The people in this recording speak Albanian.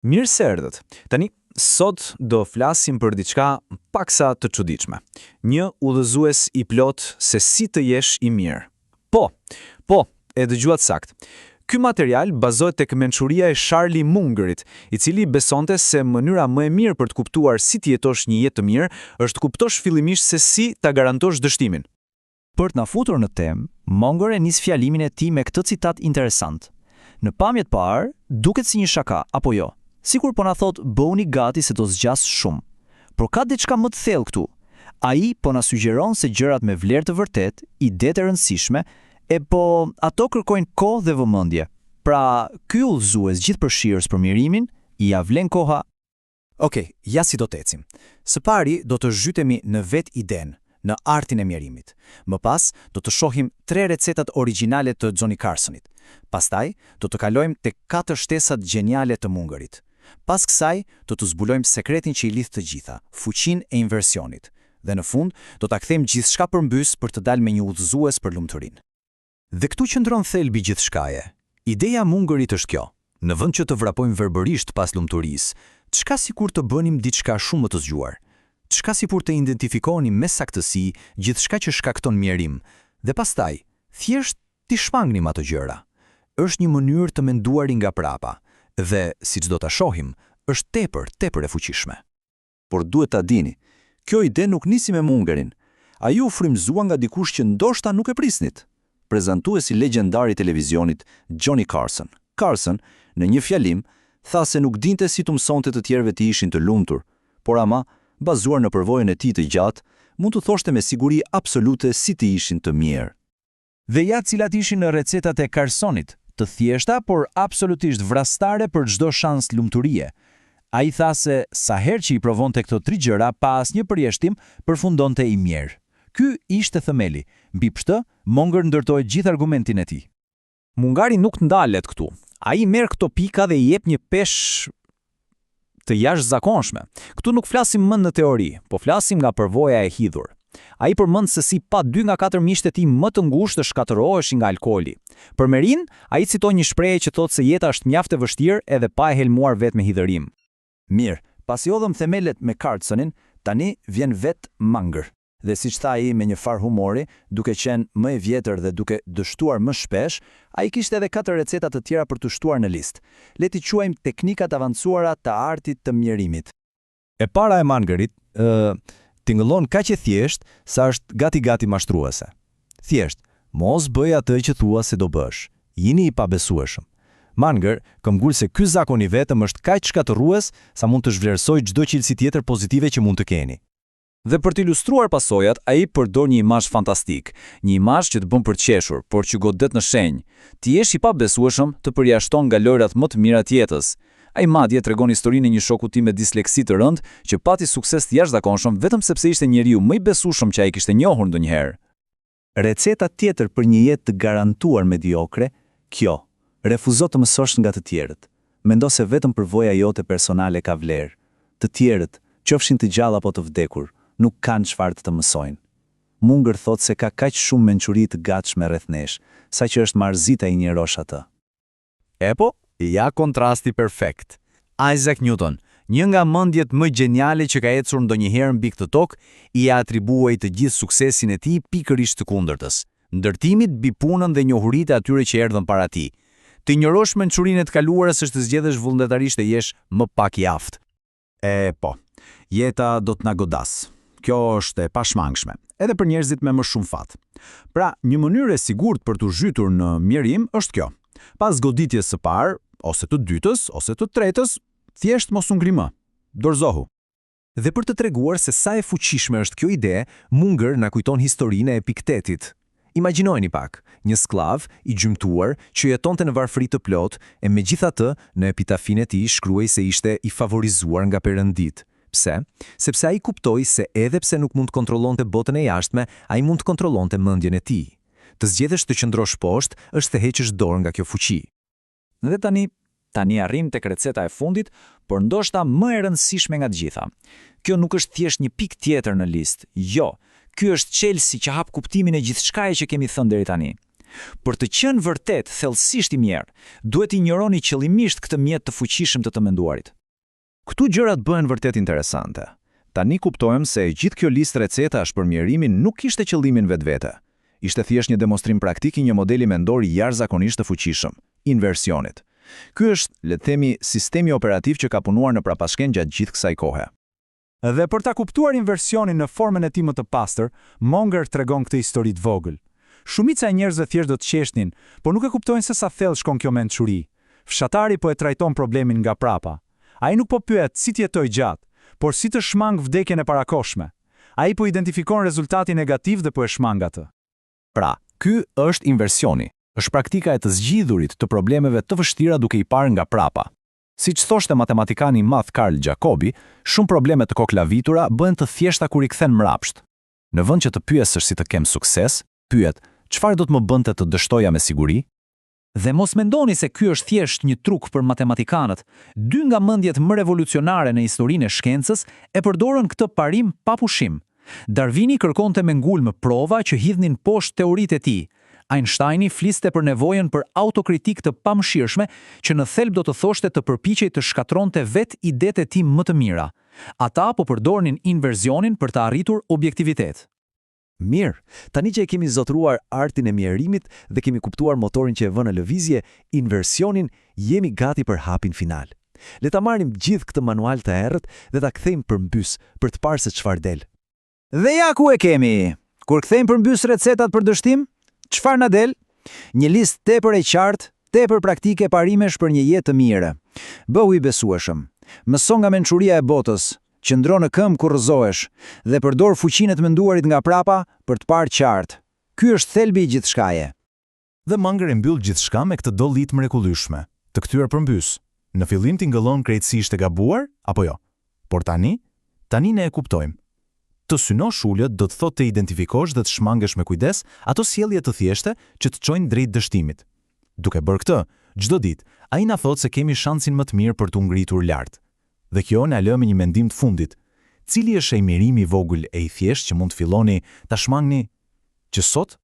Mirë se erdhët. Tani, sot do flasim për diçka paksa të çuditshme. Një udhëzues i plot se si të jesh i mirë. Po, e dëgjuat sakt. Ky material bazohet tek mençuria e Charlie Mungerit, i cili besonte se mënyra më e mirë për të kuptuar si të jetosh një jetë të mirë është të kuptosh fillimisht se si ta garantosh dështimin. Për të na futur në temë, Munger e nis fjalimin e tij me këtë citat interesant. Në pamje të parë, duket si një shaka, apo jo? Sikur po na thot bëuni gati se do zgjas shumë. Por ka diçka më të thellë këtu. Ai po na sugjeron se gjërat me vlerë të vërtet, ide të rëndësishme, po ato kërkojnë kohë dhe vëmendje. Pra, ky udhëzues gjithëpërfshirës për mirimin, i ia vlen koha. Okej, ja si do të ecim. Së pari do të zhytemi në vet idenë, në artin e mjerimit. Më pas, do të shohim 3 recetat origjinale të Johnny Carsonit. Pastaj, do të kalojmë tek 4 shtesat geniale të Mungerit. Pas kësaj, do të zbulojmë sekretin që i lidh të gjitha, fuqinë e inversionit. Dhe në fund, do ta kthejmë gjithçka përmbys për të dalë me një udhëzues për lumturinë. Dhe këtu qëndron thelbi gjithçkaje. Ideja Mungerit është kjo. Në vend që të vrapojmë verbërisht pas lumturisë, çka sikur të bënim diçka shumë më të zgjuar. Çka sipur të identifikonim me saktësi gjithçka që shkakton mjerim, dhe pastaj, thjesht t'i shmangnim ato gjëra. Është një mënyrë të menduari nga prapa, dhe, siç do ta shohim, është tepër e fuqishme. Por duhet ta dini, kjo ide nuk nisi me Mungerin. Ai u frymëzua nga dikush që ndoshta nuk e prisnit. Prezantuesi legjendar i televizionit Johnny Carson. Carson, në një fjalim, tha se nuk dinte si të mësonte të tjerëve të ishin të lumtur, por ama, bazuar në përvojën e tij të gjatë, mund të thoshte me siguri absolute si të ishin të mirë. Dhe ja cilat ishin recetat e Carsonit, të thjeshta, por absolutisht vrastare për çdo shans lumturie. Ai tha se sa herë që i provonte këto 3 gjëra pa asnjë përjashtim, përfundonte i mirë. Ky ishte themeli. Mbi këtë, Munger ndërtoi gjithë argumentin e tij. Mungari nuk ndalet këtu. Ai merr këto pika dhe i jep një peshë të jashtëzakonshme. Këtu nuk flasim më në teori, po flasim nga përvoja e hidhur. Ai përmend se si pa 2 nga 4 miqtë e tij më të ngushtë shkatërroheshin nga alkooli. Për Merin, ai citoi një shprehje që thotë se jeta është mjaft e vështirë edhe pa e helmuar vetë me hidhërim. Mirë, pasi hodhëm themelet me Carsonin, tani vjen vet Munger. Dhe siç tha ai me një far humori, duke qenë më i vjetër dhe duke dështuar më shpesh, ai kishte edhe 4 receta të tjera për të shtuar në listë. Le t'i quajmë teknikat avancuara të artit të mjerimit. E para e Mungerit, tingëllon kaq e thjesht sa është gati mashtruese. Thjesht, mos bëj atë që thua se do bësh. Jini i pabesueshëm. Munger këmbgul se ky zakon i vetëm është kaq shkatërrues sa mund të zhvlerësoj çdo cilësi tjetër pozitive që mund të keni. Dhe për të ilustruar pasojat, ai përdor një imazh fantastik, një imazh që të bën për të qeshur, por që godet në shenjë. Ti jesh i pabesueshëm të përjashton nga lojrat më të mira të jetës. Ai madje tregon historinë e një shoku tim me disleksi të rënd që pati sukses të jashtëzakonshëm vetëm sepse ishte njeriu më i besueshëm që ai kishte njohur ndonjëherë. Receta tjetër për një jetë të garantuar mediokre, kjo: refuzo të mësosh nga të tjerët. Mendo se vetëm përvoja jote personale ka vlerë. Të tjerët, qofshin të gjallë apo të vdekur, nuk kanë çfarë të mësojnë. Munger thot se ka kaq shumë mençuri të gatshme rreth nesh, sa që është marzita i njerosh atë. Po, ja kontrasti perfekt. Isaac Newton, një nga mendjet më geniale që ka ecur ndonjëherë mbi këtë tokë, i atribuoi të gjithë suksesin e tij pikërisht të kundërtës, ndërtimit mbi punën dhe njohuritë e atyre që erdhën para tij. Të injorosh mençurinë e të kaluarës është të zgjedhësh vullnetarisht të jesh më pak i aftë. Po, jeta do të na godas. Kjo është e pashmangshme, edhe për njerëzit me më shumë fat. Pra, një mënyrë e sigurt për të zhytur në mjerim është kjo. Pas goditjes së parë, ose të dytës, ose të tretës, thjesht mos u ngrimë. Dorëzohu. Dhe për të treguar se sa e fuqishme është kjo ide, Munger na kujton historinë e Epiktetit. Imagjinojeni pak, një sklav i gjymtuar që jetonte në varfëri të plotë e megjithatë në epitafinë e tij shkruaj se ishte i favorizuar nga Perëndit. Pse? Sepse ai kuptoi se edhe pse nuk mund të kontrollonte botën e jashtme, ai mund të kontrollonte mendjen e tij. Të zgjedhësh të qëndrosh poshtë është të heqësh dorë nga kjo fuqi. Dhe tani arrim tek receta e fundit, por ndoshta më e rëndësishme nga të gjitha. Kjo nuk është thjesht një pikë tjetër në listë. Jo, ky është çelësi që hap kuptimin e gjithçkaje që kemi thënë deri tani. Për të qenë vërtet thellësisht i mirë, duhet i injoroni qëllimisht këtë mjet të fuqishëm të menduarit. Këtu gjërat bëhen vërtet interesante. Tani kuptojmë se gjithë kjo listë recetash për mjerimin nuk kishte qëllimin vetvete. Ishte thjesht një demonstrim praktik i një modeli mendor jashtëzakonisht të fuqishëm, inversionit. Ky është, le të themi, sistemi operativ që ka punuar në prapashken gjatë gjithë kësaj kohe. Dhe për ta kuptuar inversionin në formën e tij më të pastër, Monger tregon këtë histori të vogël. Shumica e njerëzve thjesht do të qeshnin, por nuk e kuptojnë se sa thellë shkon kjo mençuri. Fshatari po e trajton problemin nga prapa. Ai nuk po pyet si të jetoj gjatë, por si të shmang vdekjen e parakoshme. Ai po identifikon rezultatin negativ dhe po e shmang atë. Pra, ky është inversioni. Është praktika e të zgjidhurit të problemeve të vështira duke i parë nga prapa. Siç thoshte matematikani i madh Carl Jacobi, shumë probleme të koklavitura bëhen të thjeshta kur i kthen mrapsht. Në vend që të pyesësh si të kem sukses, pyet, çfarë do të më bënte të dështoja me siguri? Dhe mos mendoni se ky është thjesht një truk për matematikanët. Dy nga mendjet më revolucionare në historinë e shkencës e përdorën këtë parim pa pushim. Darwini kërkonte me ngulm prova që hidhnin poshtë teoritë e tij. Einsteini fliste për nevojën për autokritik të pamëshirshme që në thelb do të thoshte të përpiqej të shkatronte vetë idetë e tij më të mira. Ata po përdornin inversionin për të arritur objektivitet. Mirë, tani që e kemi zotruar artin e mjerimit dhe kemi kuptuar motorin që e vën në lëvizje, inversionin, jemi gati për hapin final. Le ta marrim gjithë këtë manual të errët dhe ta kthejmë përmbys për të parë se çfarë del. Dhe ja ku e kemi. Kur kthejmë përmbys recetat për dështim, çfarë na del? Një listë tepër e qartë, tepër praktike parimesh për një jetë të mirë. Bëhu i besueshëm. Mëso nga mençuria e botës. Qëndro në këmbë kur rrëzohesh dhe përdor fuqinë e të menduarit nga prapa për të parë qartë. Ky është thelbi i gjithçkaje. Dhe Monger e mbyll gjithçka me këtë dollit mrekullueshme, të kthyer përmbys. Në fillim tingëllon krejtësisht e gabuar apo jo? Por tani ne e kuptojmë. Të synosh ulët do të thotë të identifikosh dhe të shmangesh me kujdes ato sjellje të thjeshta që të çojnë drejt dështimit. Duke bërë këtë, çdo ditë ai na thotë se kemi shansin më të mirë për të ngritur lart. Dhe kjo na lë me një mendim të fundit. Cili është ai mirimi i vogël e i thjeshtë që mund të filloni ta shmangni që sot